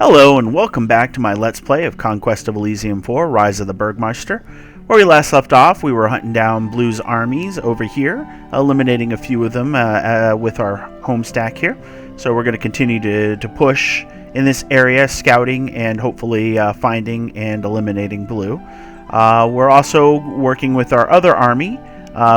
Hello and welcome back to my Let's Play of Conquest of Elysium 4, Rise of the Burgmeister. Where we last left off, we were hunting down Blue's armies over here, eliminating a few of them with our home stack here. So we're going to continue to push in this area, scouting and hopefully finding and eliminating Blue. We're also working with our other army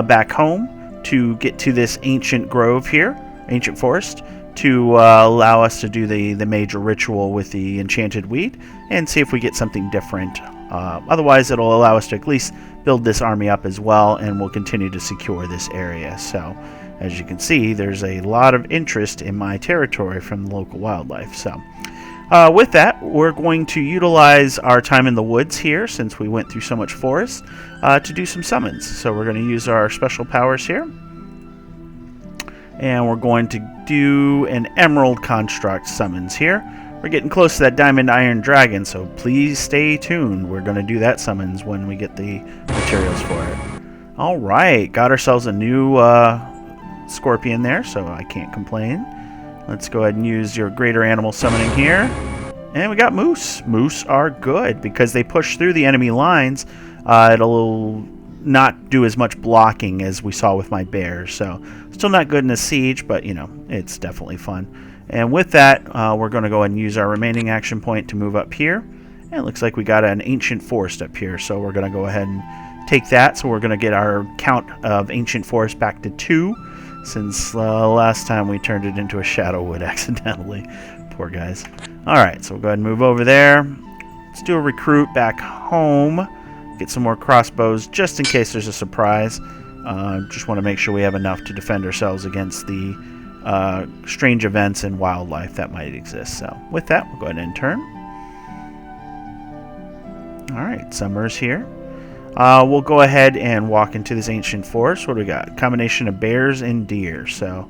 back home to get to this ancient grove here, ancient forest, to allow us to do the major ritual with the enchanted weed and see if we get something different. Otherwise, it'll allow us to at least build this army up as well, and we'll continue to secure this area. So, as you can see, there's a lot of interest in my territory from the local wildlife. So, with that, we're going to utilize our time in the woods here, since we went through so much forest, to do some summons. So we're going to use our special powers here. And we're going to do an Emerald Construct summons here. We're getting close to that Diamond Iron Dragon, so please stay tuned. We're going to do that summons when we get the materials for it. Alright, got ourselves a new Scorpion there, so I can't complain. Let's go ahead and use your Greater Animal Summoning here. And we got Moose. Moose are good because they push through the enemy lines. It'll not do as much blocking as we saw with my bears, so still not good in a siege, but you know, it's definitely fun. And with that, we're going to go ahead and use our remaining action point to move up here, and it looks like we got an ancient forest up here, so we're going to go ahead and take that. So we're going to get our count of ancient forest back to 2, since last time we turned it into a shadow wood accidentally. Poor guys. Alright, so we'll go ahead and move over there. Let's do a recruit back home. Get some more crossbows just in case there's a surprise. Just want to make sure we have enough to defend ourselves against the strange events and wildlife that might exist. So with that, we'll go ahead and turn. Alright, summer's here. We'll go ahead and walk into this ancient forest. What do we got? A combination of bears and deer, so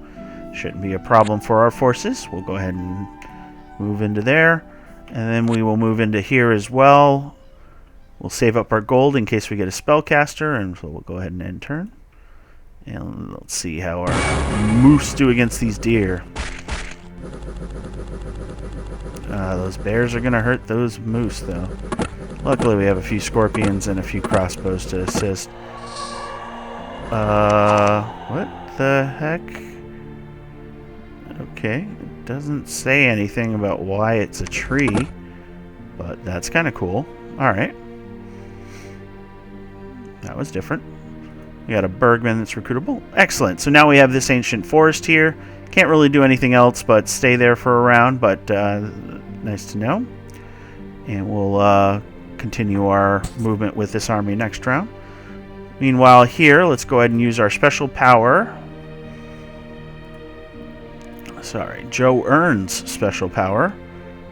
shouldn't be a problem for our forces. We'll go ahead and move into there, and then we will move into here as well. We'll save up our gold in case we get a spellcaster, and so we'll go ahead and end turn. And let's see how our moose do against these deer. Those bears are going to hurt those moose, though. Luckily, we have a few scorpions and a few crossbows to assist. What the heck? Okay, it doesn't say anything about why it's a tree, but that's kind of cool. Alright. That was different. We got a Burgman that's recruitable. Excellent. So now we have this ancient forest here. Can't really do anything else but stay there for a round, but nice to know. And we'll continue our movement with this army next round. Meanwhile here, let's go ahead and use our special power. Sorry, Joe earns special power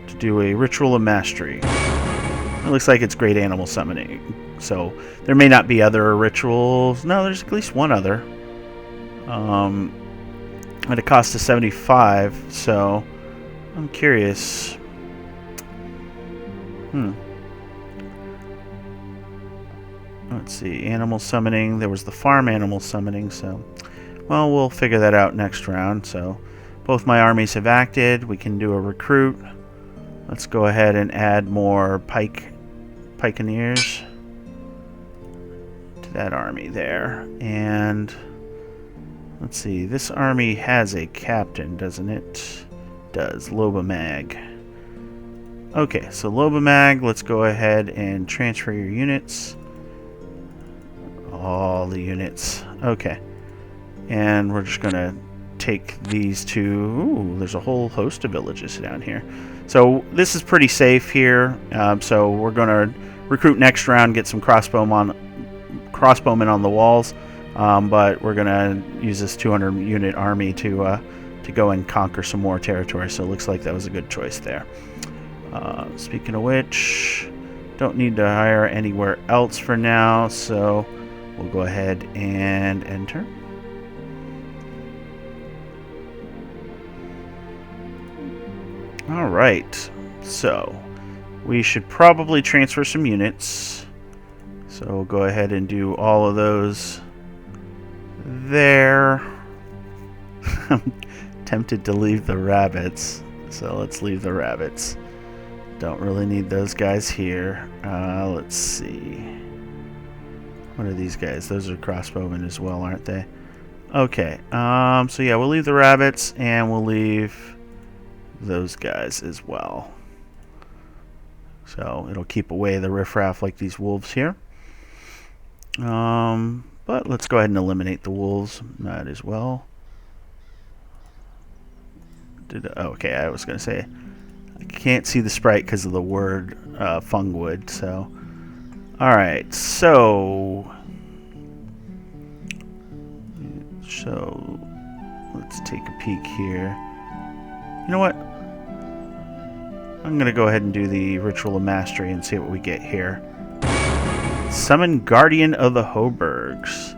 to do a Ritual of Mastery. It looks like it's Great Animal Summoning. So there may not be other rituals. No, there's at least one other. At a cost of 75, so I'm curious. Let's see, animal summoning. There was the farm animal summoning, so well, we'll figure that out next round. So both my armies have acted. We can do a recruit. Let's go ahead and add more pikeneers to that army there. And let's see, this army has a captain, doesn't it? Does. Lobamag. Okay, so Lobamag, let's go ahead and transfer your units. All the units. Okay. And we're just going to take these two. Ooh, there's a whole host of villages down here. So this is pretty safe here. So we're going to recruit next round, get some crossbowmen on the walls. But we're going to use this 200 unit army to go and conquer some more territory. So it looks like that was a good choice there. Speaking of which, don't need to hire anywhere else for now. So we'll go ahead and enter. Alright, so we should probably transfer some units. So we'll go ahead and do all of those there. I'm tempted to leave the rabbits, so let's leave the rabbits. Don't really need those guys here. Let's see. What are these guys? Those are crossbowmen as well, aren't they? Okay. So yeah, we'll leave the rabbits and we'll leave those guys as well. So it'll keep away the riffraff like these wolves here. But let's go ahead and eliminate the wolves. Might as well. Okay, I was going to say I can't see the sprite because of the word fungwood. So, all right. So let's take a peek here. You know what? I'm going to go ahead and do the Ritual of Mastery and see what we get here. Summon Guardian of the Hoburgs.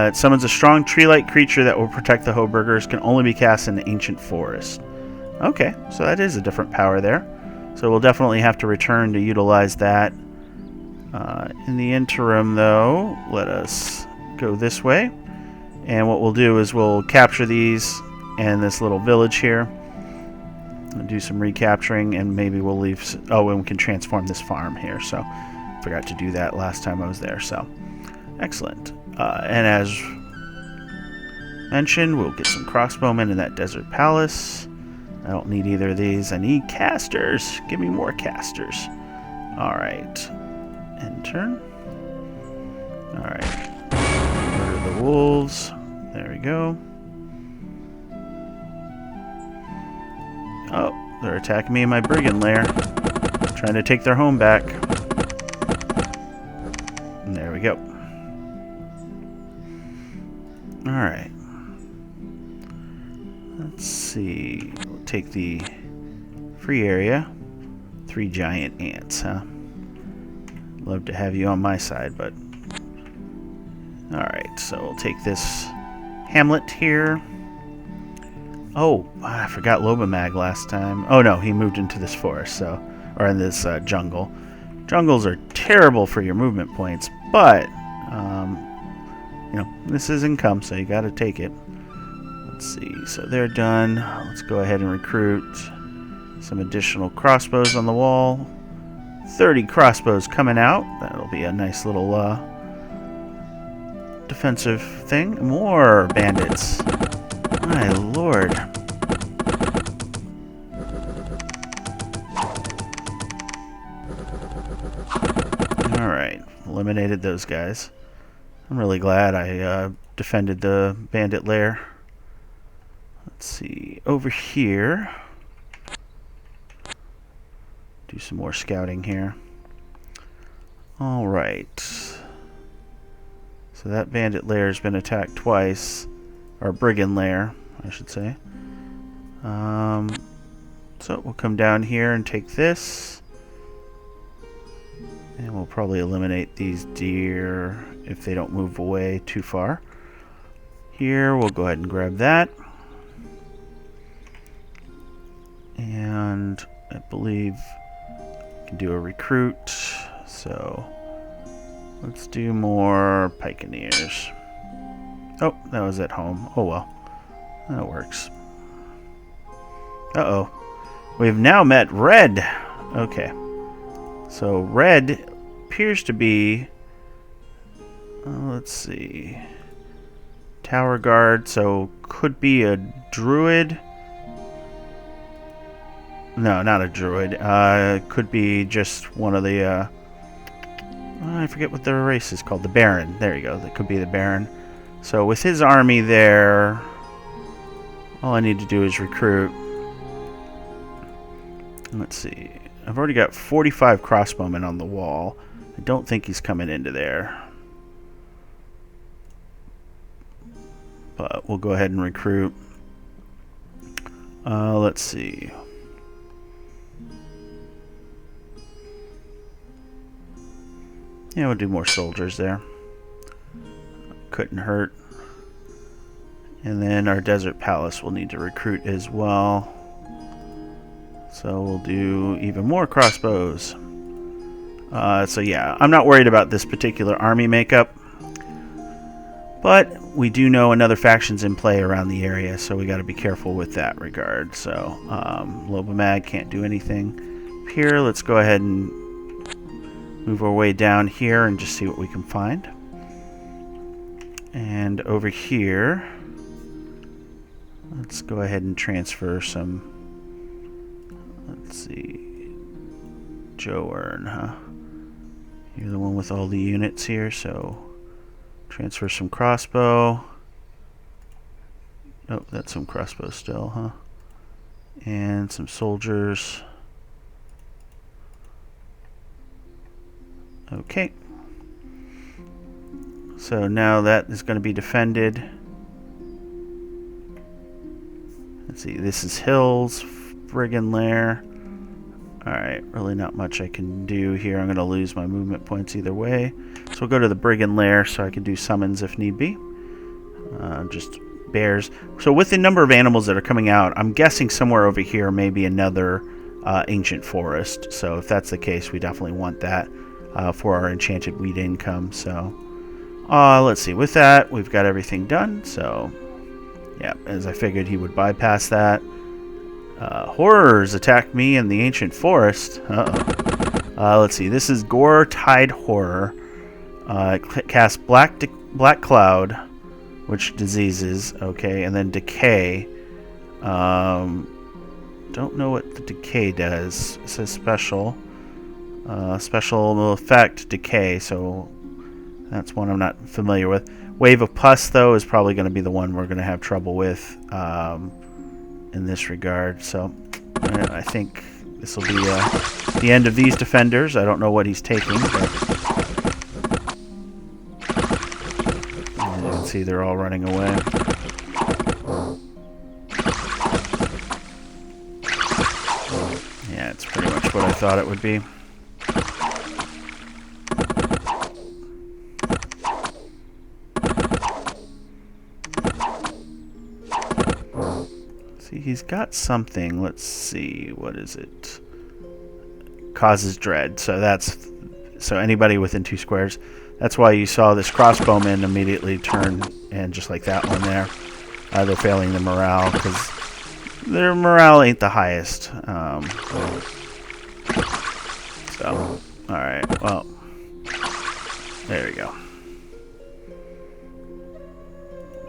It summons a strong tree-like creature that will protect the Hoburgers. Can only be cast in the Ancient Forest. Okay, so that is a different power there. So we'll definitely have to return to utilize that. In the interim, though, let us go this way. And what we'll do is we'll capture these and this little village here. Do some recapturing, and maybe we'll leave. Oh, and we can transform this farm here. So, forgot to do that last time I was there. So, excellent. And as mentioned, we'll get some crossbowmen in that desert palace. I don't need either of these. I need casters. Give me more casters. All right. End turn. All right. Murder the wolves. There we go. Oh, they're attacking me in my brigand lair. Trying to take their home back. And there we go. Alright. Let's see. We'll take the free area. 3 giant ants, huh? Love to have you on my side, but... Alright, so we'll take this hamlet here. Oh, I forgot Lobamag last time. Oh no, he moved into this forest, so, or in this jungle. Jungles are terrible for your movement points, but you know, this is income, so you got to take it. Let's see. So they're done. Let's go ahead and recruit some additional crossbows on the wall. 30 crossbows coming out. That'll be a nice little defensive thing. More bandits. My lord. Alright, eliminated those guys. I'm really glad I defended the bandit lair. Let's see, over here. Do some more scouting here. Alright. So that bandit lair has been attacked twice. Or brigand lair, I should say. So we'll come down here and take this. And we'll probably eliminate these deer if they don't move away too far. Here, we'll go ahead and grab that. And I believe we can do a recruit. So let's do more pikeneers. Oh, that was at home. Oh well. That works. Uh-oh. We've now met Red. Okay. So Red appears to be... let's see. Tower guard, so could be a druid. No, not a druid. Could be just one of the... I forget what their race is called. The Baron. There you go. That could be the Baron. So with his army there, all I need to do is recruit. Let's see. I've already got 45 crossbowmen on the wall. I don't think he's coming into there. But we'll go ahead and recruit. Let's see. Yeah, we'll do more soldiers there. Couldn't hurt. And then our desert palace will need to recruit as well. So we'll do even more crossbows. So yeah, I'm not worried about this particular army makeup. But we do know another faction's in play around the area, so we got to be careful with that regard. So, Lobomag can't do anything here. Let's go ahead and move our way down here and just see what we can find. And over here, let's go ahead and transfer some. Let's see, Joe Earn, huh? You're the one with all the units here, so transfer some crossbow. Oh, that's some crossbow still, huh? And some soldiers. Okay. So now that is going to be defended. Let's see, this is Hills, Brigand Lair. Alright, really not much I can do here. I'm going to lose my movement points either way. So we'll go to the Brigand Lair so I can do summons if need be. Just bears. So with the number of animals that are coming out, I'm guessing somewhere over here may be another ancient forest. So if that's the case, we definitely want that for our enchanted wheat income. So let's see. With that, we've got everything done. So yeah, as I figured he would bypass that. Horrors attack me in the ancient forest. Let's see. This is Gore Tide Horror. Cast Black Cloud, which diseases. Okay, and then Decay. Don't know what the Decay does. It says special. Special effect Decay. So that's one I'm not familiar with. Wave of Pus, though, is probably going to be the one we're going to have trouble with in this regard. So I think this will be the end of these defenders. I don't know what he's taking, but you can see they're all running away. Yeah, it's pretty much what I thought it would be. See, he's got something. Let's see, what is it? Causes dread. So anybody within 2 squares. That's why you saw this crossbowman immediately turn, and just like that one there, they're failing the morale because their morale ain't the highest. So, all right. Well, there we go.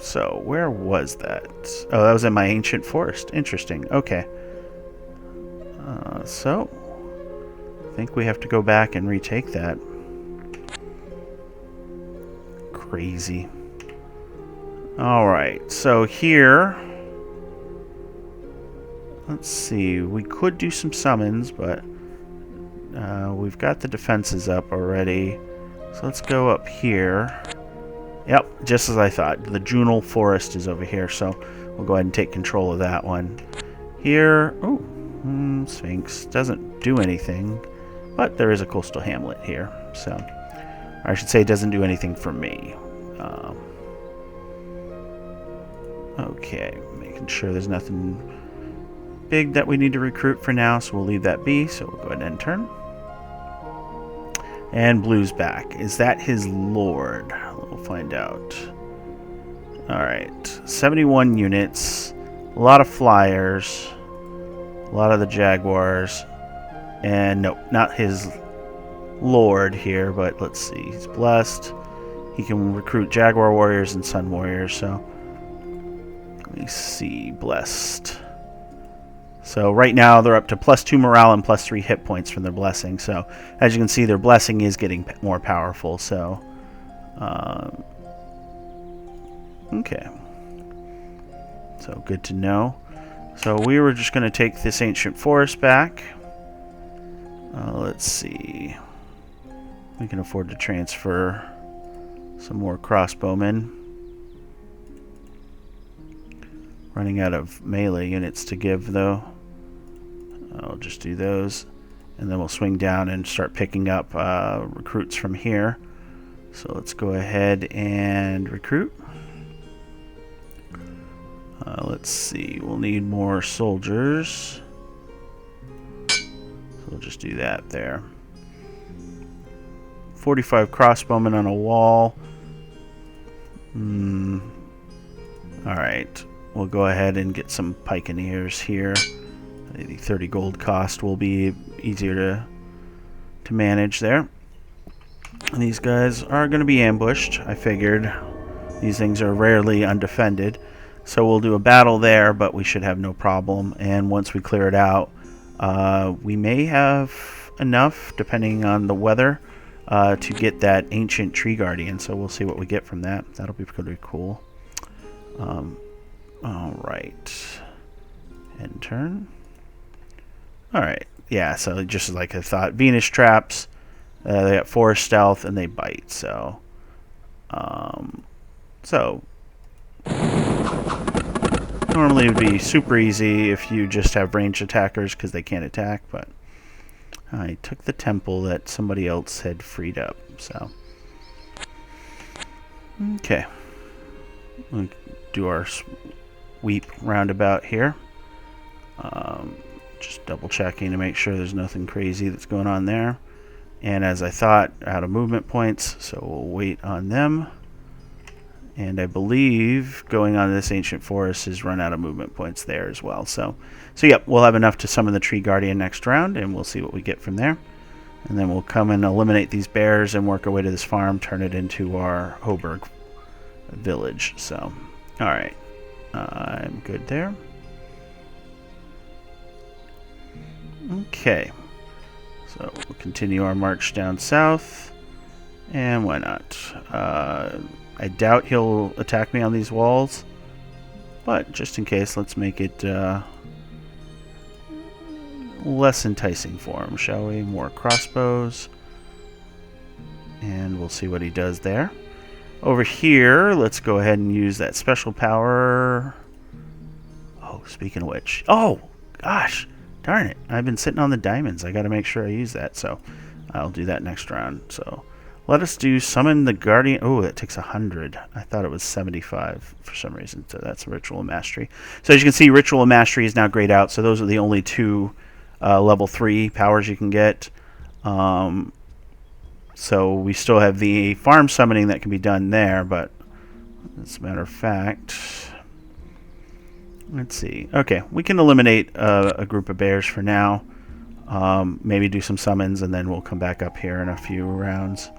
So, where was that? Oh, that was in my ancient forest. Interesting. Okay. So, I think we have to go back and retake that. Crazy. Alright, so here... Let's see, we could do some summons, but we've got the defenses up already. So let's go up here. Yep, just as I thought. The Junal Forest is over here, so we'll go ahead and take control of that one. Here, Sphinx doesn't do anything, but there is a coastal hamlet here, so I should say it doesn't do anything for me. Okay, making sure there's nothing big that we need to recruit for now, so we'll leave that be. So we'll go ahead and end turn. And Blue's back. Is that his lord? We'll find out. Alright, 71 units, a lot of flyers, a lot of the Jaguars, and no, not his lord here, but let's see, he's blessed. He can recruit Jaguar warriors and Sun warriors, so let me see, blessed. So right now they're up to +2 morale and +3 hit points from their blessing. So as you can see, their blessing is getting more powerful. So okay, so good to know. So we were just going to take this ancient forest back. Let's see, we can afford to transfer some more crossbowmen. Running out of melee units to give, though. I'll just do those, and then we'll swing down and start picking up recruits from here. So let's go ahead and recruit. Let's see, we'll need more soldiers. So we'll just do that there. 45 crossbowmen on a wall. Alright. We'll go ahead and get some pikeneers here. The 30 gold cost will be easier to manage there. And these guys are going to be ambushed. I figured these things are rarely undefended. So we'll do a battle there, but we should have no problem. And once we clear it out, we may have enough, depending on the weather, to get that ancient tree guardian. So we'll see what we get from that. That'll be pretty cool. Alright. End turn. Alright. Yeah, so just like I thought. Venus traps. They got 4 stealth and they bite. So normally it would be super easy if you just have ranged attackers because they can't attack, but I took the temple that somebody else had freed up. So okay, we'll do our sweep roundabout here. Just double checking to make sure there's nothing crazy that's going on there. And as I thought, out of movement points, so we'll wait on them. And I believe going on this ancient forest has run out of movement points there as well. So yep, we'll have enough to summon the tree guardian next round, and we'll see what we get from there. And then we'll come and eliminate these bears and work our way to this farm, turn it into our Hoburg village. So, all right, I'm good there. Okay, so we'll continue our march down south, and why not? I doubt he'll attack me on these walls, but just in case, let's make it less enticing for him, shall we? More crossbows, and we'll see what he does there. Over here, let's go ahead and use that special power. Oh, speaking of which, oh gosh, darn it, I've been sitting on the diamonds. I got to make sure I use that, so I'll do that next round. So let us do summon the guardian. Oh, that takes 100. I thought it was 75 for some reason. So that's ritual of mastery. So as you can see, ritual of mastery is now grayed out. So those are the only 2 level 3 powers you can get. So we still have the farm summoning that can be done there, but as a matter of fact, let's see. Okay, we can eliminate a group of bears for now. Maybe do some summons, and then we'll come back up here in a few rounds.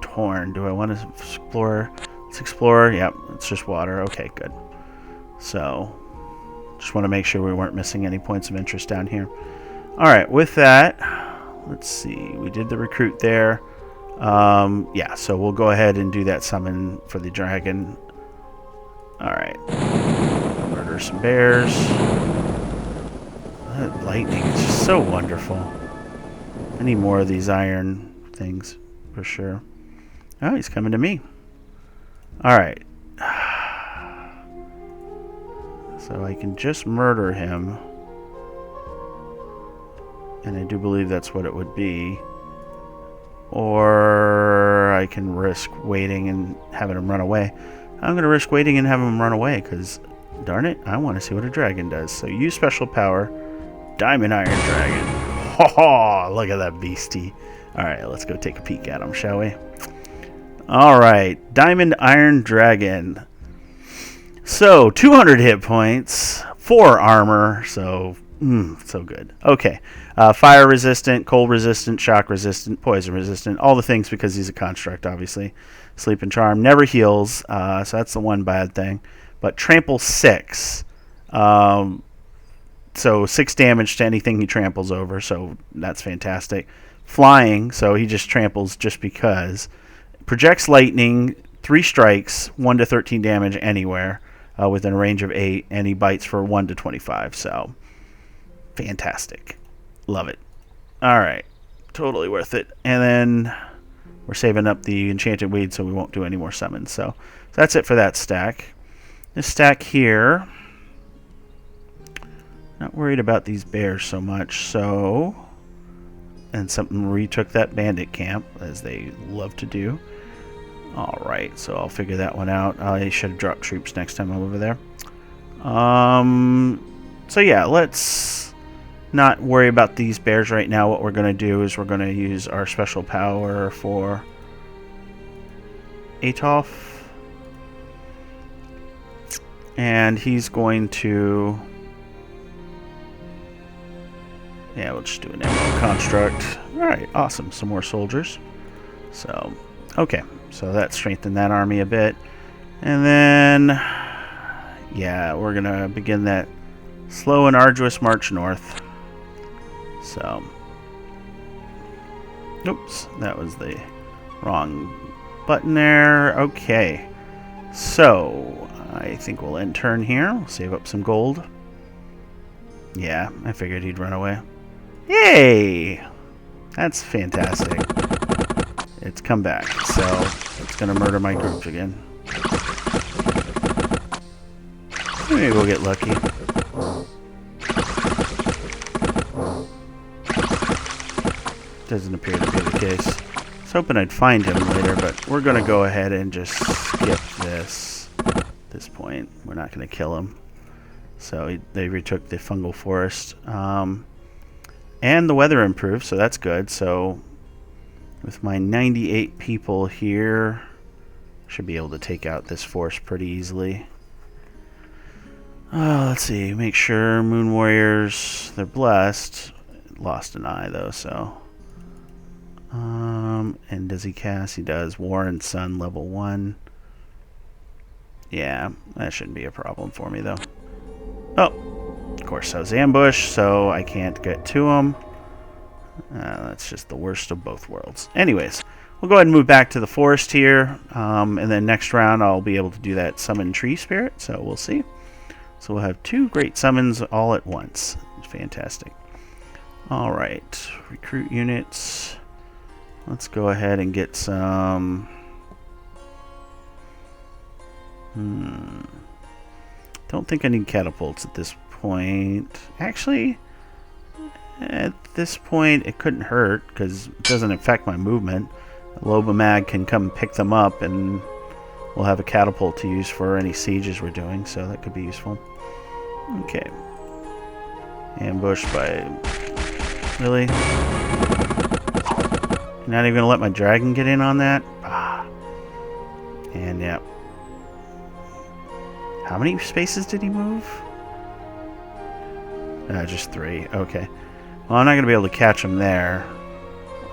Torn. Do I want to explore? Let's explore. Yep, it's just water. Okay, good. So, just want to make sure we weren't missing any points of interest down here. All right, with that, let's see. We did the recruit there. Yeah, so we'll go ahead and do that summon for the dragon. All right. Murder some bears. That lightning is just so wonderful. I need more of these iron things for sure. Oh, he's coming to me. All right. So I can just murder him. And I do believe that's what it would be. Or I can risk waiting and having him run away. I'm going to risk waiting and having him run away because, darn it, I want to see what a dragon does. So use special power. Diamond Iron Dragon. Ho ho! Look at that beastie. Alright, let's go take a peek at him, shall we? Alright, Diamond Iron Dragon. So, 200 hit points, 4 armor, so, so good. Okay, fire resistant, cold resistant, shock resistant, poison resistant, all the things because he's a construct, obviously. Sleep and Charm, never heals, so that's the one bad thing. But Trample 6, so 6 damage to anything he tramples over, so that's fantastic. Flying, so he just tramples just because. Projects lightning, 3 strikes, 1 to 13 damage anywhere within a range of 8, and he bites for 1 to 25, so fantastic. Love it. Alright, totally worth it. And then we're saving up the enchanted weed so we won't do any more summons. So that's it for that stack. This stack here, not worried about these bears so much, so, and something retook that bandit camp, as they love to do. Alright, so I'll figure that one out. I should have dropped troops next time I'm over there. So yeah, let's not worry about these bears right now. What we're going to do is we're going to use our special power for Atoff. And he's going to... Yeah, we'll just do an emerald construct. Alright, awesome. Some more soldiers. So, okay. So that strengthened that army a bit. And then... Yeah, we're going to begin that slow and arduous march north. So... Oops, that was the wrong button there. Okay. So, I think we'll end turn here. We'll save up some gold. Yeah, I figured he'd run away. Yay! That's fantastic. It's come back, so it's going to murder my group again. Maybe we'll get lucky. Doesn't appear to be the case. I was hoping I'd find him later, but we're going to go ahead and just skip this at this point. We're not going to kill him. So they retook the fungal forest. And the weather improved, so that's good. So with my 98 people here, should be able to take out this force pretty easily. Let's see. Make sure Moon Warriors, they're blessed. Lost an eye, though, so... and does he cast? He does. War and Sun level 1. Yeah, that shouldn't be a problem for me, though. Oh, of course, I was ambushed, so I can't get to him. That's just the worst of both worlds. Anyways, we'll go ahead and move back to the forest here, and then next round I'll be able to do that summon tree spirit, so we'll see. So we'll have 2 great summons all at once. Fantastic. Alright, recruit units. Let's go ahead and get some... Don't think I need catapults at this point. Actually, at this point it couldn't hurt because it doesn't affect my movement. Lobomag can come pick them up and we'll have a catapult to use for any sieges we're doing, so that could be useful. Okay. Ambush by... Really? You're not even going to let my dragon get in on that? Ah. And yeah. How many spaces did he move? Just 3. Okay. Well, I'm not going to be able to catch him there.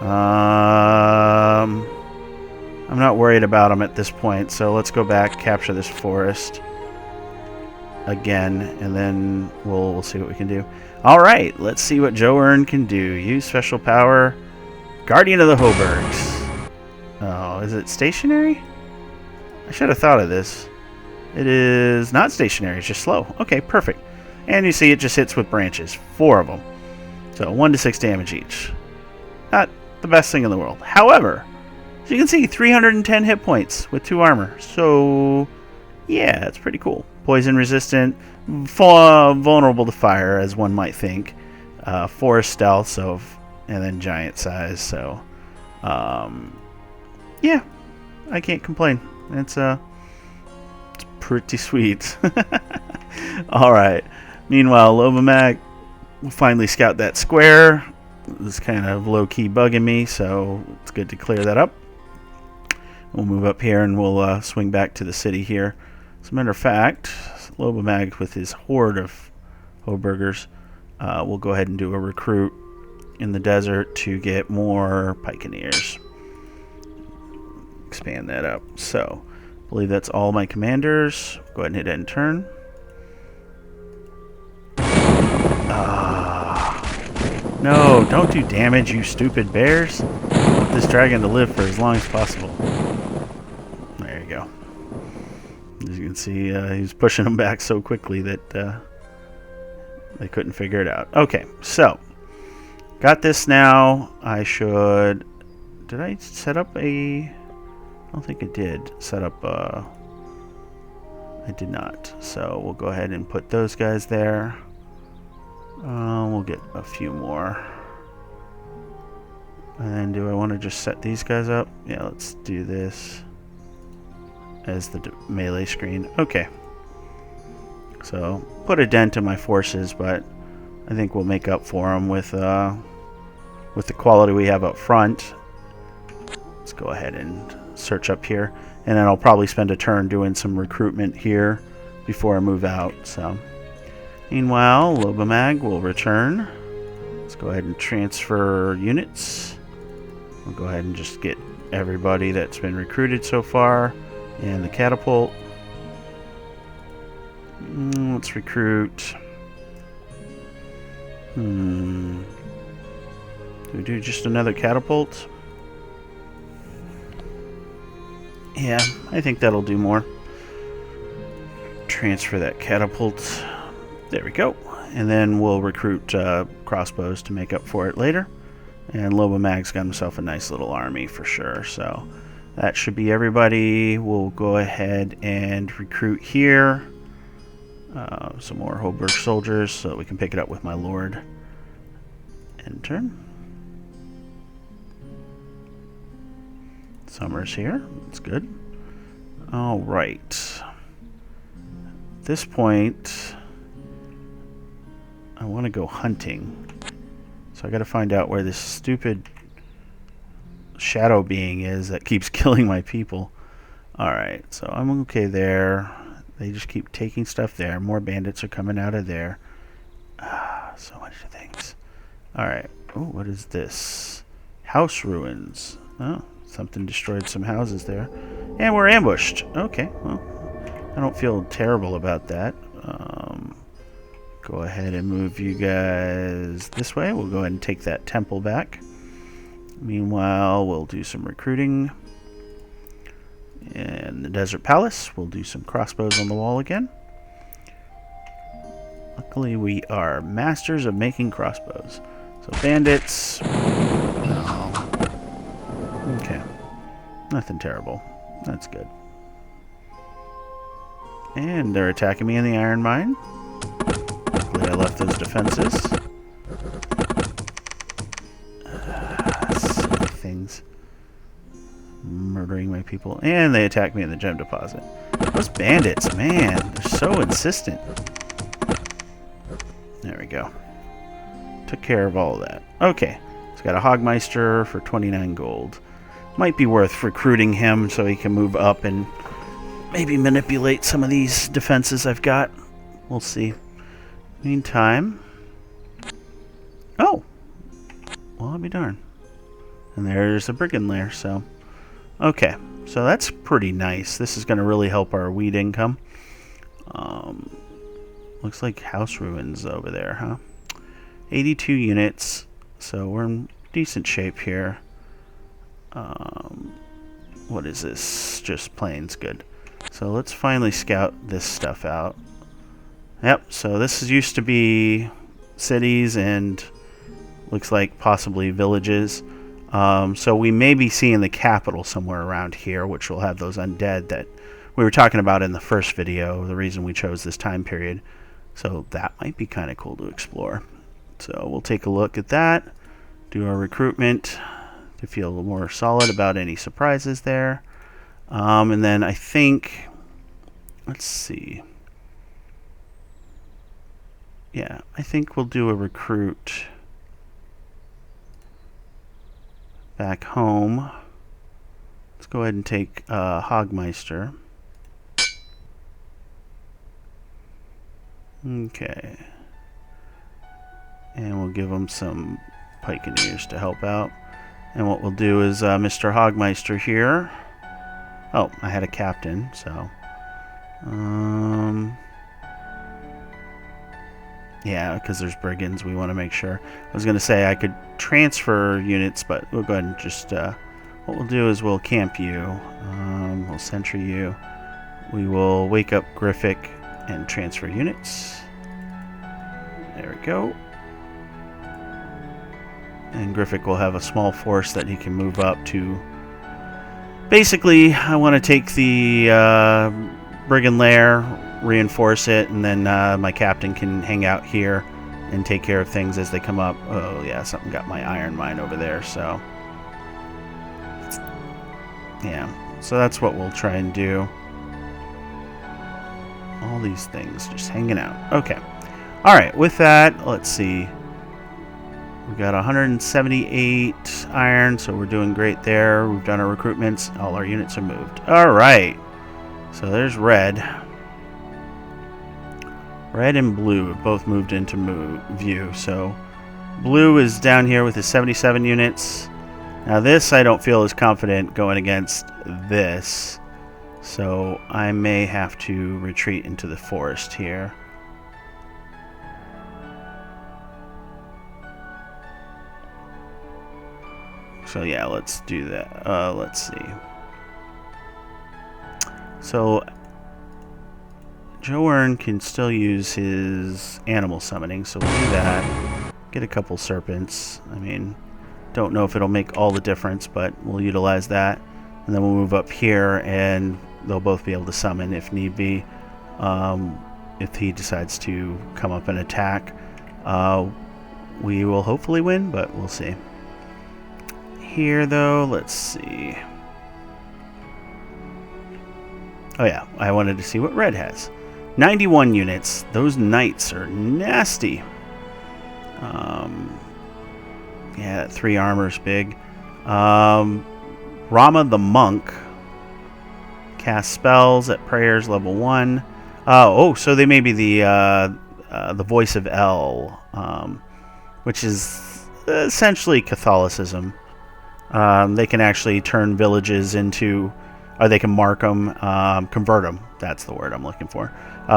I'm not worried about him at this point, so let's go back, capture this forest again, and then we'll see what we can do. Alright, let's see what Joe Earn can do. Use special power. Guardian of the Hoburgs. Oh, is it stationary? I should have thought of this. It is not stationary, it's just slow. Okay, perfect. And you see it just hits with branches. 4 of them. So 1 to 6 damage each. Not the best thing in the world. However, as you can see, 310 hit points with 2 armor. So, yeah, it's pretty cool. Poison resistant, vulnerable to fire, as one might think. 4 stealth, so, and then giant size. So, yeah, I can't complain. It's pretty sweet. Alright. Meanwhile, Lobomag will finally scout that square. It's kind of low-key bugging me, so it's good to clear that up. We'll move up here and we'll swing back to the city here. As a matter of fact, Lobomag with his horde of Hoburgers will go ahead and do a recruit in the desert to get more Pikeneers. Expand that up. So, I believe that's all my commanders. Go ahead and hit end turn. No, don't do damage, you stupid bears. I want this dragon to live for as long as possible. There you go. As you can see, he's pushing them back so quickly that they couldn't figure it out. Okay, so got this now. I should... Did I set up a... I don't think I did set up a... I did not. So we'll go ahead and put those guys there. We'll get a few more. And then do I want to just set these guys up? Yeah, let's do this as the melee screen. Okay. So, put a dent in my forces, but I think we'll make up for them with the quality we have up front. Let's go ahead and search up here, and then I'll probably spend a turn doing some recruitment here before I move out. So, meanwhile, Lobomag will return. Let's go ahead and transfer units. We'll go ahead and just get everybody that's been recruited so far, and the catapult. Let's recruit. Do we do just another catapult? Yeah, I think that'll do more. Transfer that catapult. There we go. And then we'll recruit crossbows to make up for it later. And Lobomag's got himself a nice little army for sure. So that should be everybody. We'll go ahead and recruit here. Some more Hoburg soldiers so that we can pick it up with my lord. Enter. Summer's here. That's good. Alright. At this point, I want to go hunting. So I got to find out where this stupid shadow being is that keeps killing my people. Alright, so I'm okay there. They just keep taking stuff there. More bandits are coming out of there. So much things. Alright. Oh, what is this? House ruins. Oh, something destroyed some houses there. And we're ambushed. Okay, well, I don't feel terrible about that. Go ahead and move you guys this way. We'll go ahead and take that temple back. Meanwhile, we'll do some recruiting. In the Desert Palace, we'll do some crossbows on the wall again. Luckily, we are masters of making crossbows. So bandits. No. Okay. Nothing terrible. That's good. And they're attacking me in the iron mine. Luckily, I left those defenses. Silly things. Murdering my people. And they attack me in the gem deposit. Those bandits, man, they're so insistent. There we go. Took care of all of that. Okay. He's got a Hogmeister for 29 gold. Might be worth recruiting him so he can move up and maybe manipulate some of these defenses I've got. We'll see. Meantime. Oh! Well, I'll be darned. And there's a brigand lair, so. Okay. So that's pretty nice. This is going to really help our wheat income. Looks like house ruins over there, huh? 82 units. So we're in decent shape here. What is this? Just plains good. So let's finally scout this stuff out. Yep, so this used to be cities and looks like possibly villages. So we may be seeing the capital somewhere around here, which will have those undead that we were talking about in the first video, the reason we chose this time period. So that might be kind of cool to explore. So we'll take a look at that, do our recruitment to feel a little more solid about any surprises there. And then I think, let's see. Yeah, I think we'll do a recruit back home. Let's go ahead and take Hogmeister. Okay. And we'll give him some pikeneers to help out. And what we'll do is Mr. Hogmeister here. Oh, I had a captain, so. Yeah, because there's brigands, we want to make sure. I was going to say I could transfer units, but we'll go ahead and just. What we'll do is we'll camp you. We'll sentry you. We will wake up Griffic and transfer units. There we go. And Griffic will have a small force that he can move up to. Basically, I want to take the brigand lair, reinforce it, and then my captain can hang out here and take care of things as they come up. Oh yeah, something got my iron mine over there, so yeah, so that's what we'll try and do. All these things just hanging out. Okay. Alright, with that, let's see. We've got 178 iron, so we're doing great there. We've done our recruitments. All our units are moved. All right. So there's red. Red and blue have both moved into view. So blue is down here with his 77 units. Now this I don't feel as confident going against this. So I may have to retreat into the forest here. So yeah, let's do that. Let's see. So Joern can still use his animal summoning, so we'll do that. Get a couple serpents. I mean, don't know if it'll make all the difference, but we'll utilize that. And then we'll move up here, and they'll both be able to summon if need be. If he decides to come up and attack, we will hopefully win, but we'll see. Here though, let's see. Oh yeah, I wanted to see what red has. 91 units. Those knights are nasty. Yeah, that 3 armor's big. Rama the monk cast spells at prayers level 1. Oh, so they may be the voice of El, which is essentially Catholicism. They can actually turn villages into, or they can mark them, convert them. That's the word I'm looking for,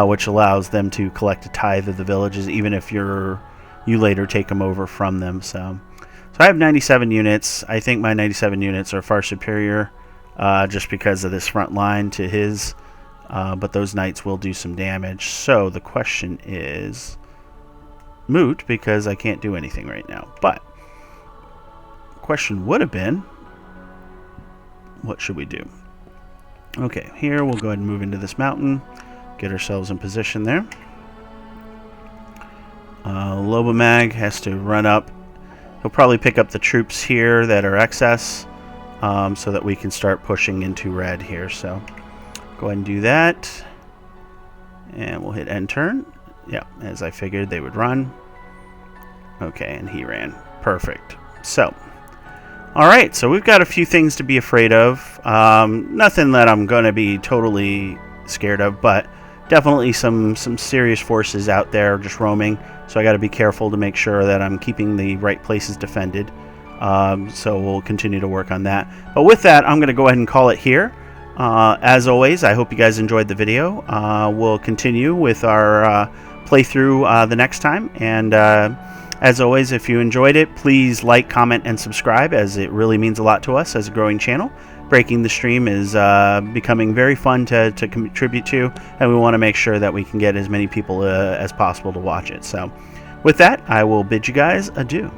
which allows them to collect a tithe of the villages, even if you later take them over from them. So I have 97 units. I think my 97 units are far superior, just because of this front line to his. But those knights will do some damage. So the question is moot because I can't do anything right now. But question would have been, what should we do? Okay, here we'll go ahead and move into this mountain, get ourselves in position there. Lobomag has to run up. He'll probably pick up the troops here that are excess, so that we can start pushing into red here. So go ahead and do that, and we'll hit end turn. Yeah, as I figured they would run. Okay, and he ran. Perfect. So alright, so we've got a few things to be afraid of. Nothing that I'm going to be totally scared of, but definitely some serious forces out there just roaming. So I got to be careful to make sure that I'm keeping the right places defended. So we'll continue to work on that. But with that, I'm going to go ahead and call it here. As always, I hope you guys enjoyed the video. We'll continue with our playthrough the next time. And as always, if you enjoyed it, please like, comment, and subscribe, as it really means a lot to us as a growing channel. Breaking the stream is becoming very fun to contribute to, and we want to make sure that we can get as many people as possible to watch it. So with that, I will bid you guys adieu.